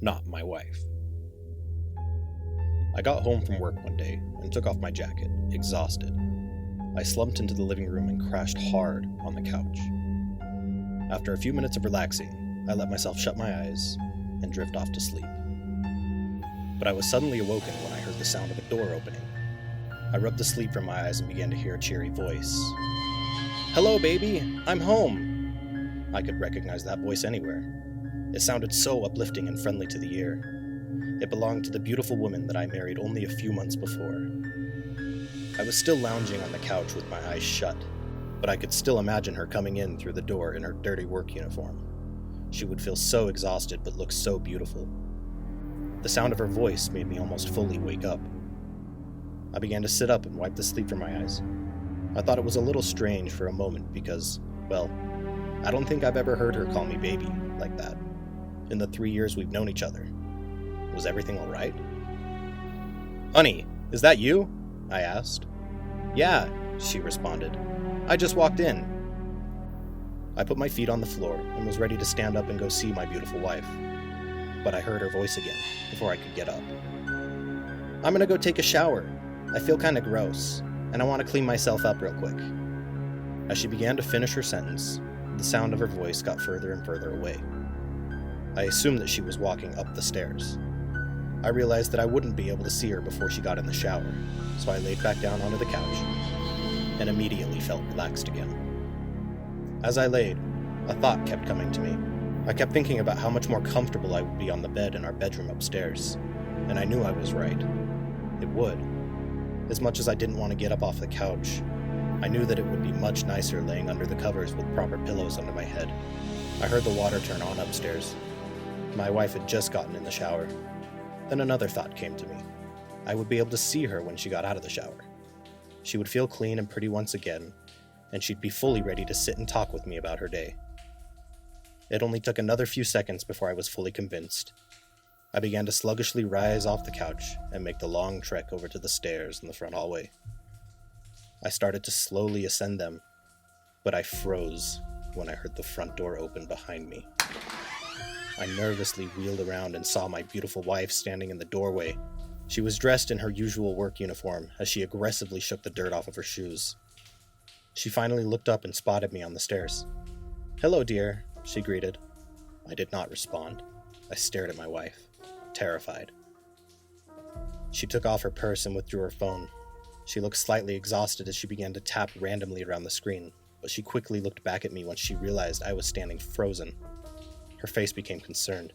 not my wife. I got home from work one day and took off my jacket, exhausted. I slumped into the living room and crashed hard on the couch. After a few minutes of relaxing, I let myself shut my eyes and drift off to sleep. But I was suddenly awoken when I heard the sound of a door opening. I rubbed the sleep from my eyes and began to hear a cheery voice. "Hello, baby, I'm home." I could recognize that voice anywhere. It sounded so uplifting and friendly to the ear. It belonged to the beautiful woman that I married only a few months before. I was still lounging on the couch with my eyes shut, but I could still imagine her coming in through the door in her dirty work uniform. She would feel so exhausted but look so beautiful. The sound of her voice made me almost fully wake up. I began to sit up and wipe the sleep from my eyes. I thought it was a little strange for a moment because, well, I don't think I've ever heard her call me baby like that. In the 3 years we've known each other. Was everything all right? "Honey, is that you?" I asked. "Yeah," she responded. "I just walked in." I put my feet on the floor and was ready to stand up and go see my beautiful wife. But I heard her voice again before I could get up. "I'm gonna go take a shower. I feel kinda gross, and I want to clean myself up real quick." As she began to finish her sentence, the sound of her voice got further and further away. I assumed that she was walking up the stairs. I realized that I wouldn't be able to see her before she got in the shower, so I laid back down onto the couch and immediately felt relaxed again. As I laid, a thought kept coming to me. I kept thinking about how much more comfortable I would be on the bed in our bedroom upstairs, and I knew I was right. It would. As much as I didn't want to get up off the couch, I knew that it would be much nicer laying under the covers with proper pillows under my head. I heard the water turn on upstairs. My wife had just gotten in the shower. Then another thought came to me. I would be able to see her when she got out of the shower. She would feel clean and pretty once again, and she'd be fully ready to sit and talk with me about her day. It only took another few seconds before I was fully convinced. I began to sluggishly rise off the couch and make the long trek over to the stairs in the front hallway. I started to slowly ascend them, but I froze when I heard the front door open behind me. I nervously wheeled around and saw my beautiful wife standing in the doorway. She was dressed in her usual work uniform as she aggressively shook the dirt off of her shoes. She finally looked up and spotted me on the stairs. "Hello, dear," she greeted. I did not respond. I stared at my wife, terrified. She took off her purse and withdrew her phone. She looked slightly exhausted as she began to tap randomly around the screen, but she quickly looked back at me when she realized I was standing frozen. Her face became concerned.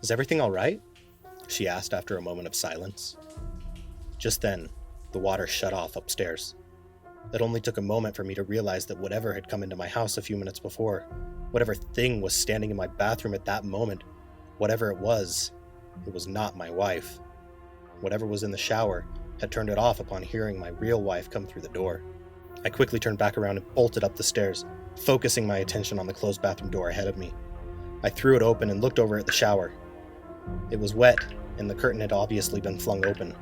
"Is everything all right?" she asked after a moment of silence. Just then, the water shut off upstairs. It only took a moment for me to realize that whatever had come into my house a few minutes before, whatever thing was standing in my bathroom at that moment, whatever it was not my wife. Whatever was in the shower had turned it off upon hearing my real wife come through the door. I quickly turned back around and bolted up the stairs, focusing my attention on the closed bathroom door ahead of me. I threw it open and looked over at the shower. It was wet, and the curtain had obviously been flung open.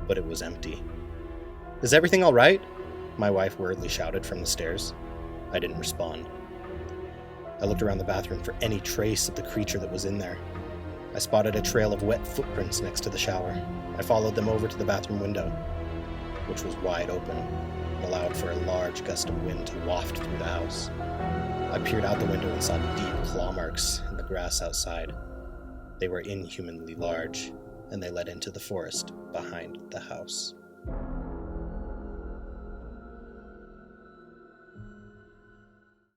But it was empty. "Is everything all right?" my wife worriedly shouted from the stairs. I didn't respond. I looked around the bathroom for any trace of the creature that was in there. I spotted a trail of wet footprints next to the shower. I followed them over to the bathroom window, which was wide open and allowed for a large gust of wind to waft through the house. I peered out the window and saw deep claw marks in the grass outside. They were inhumanly large, and they led into the forest behind the house.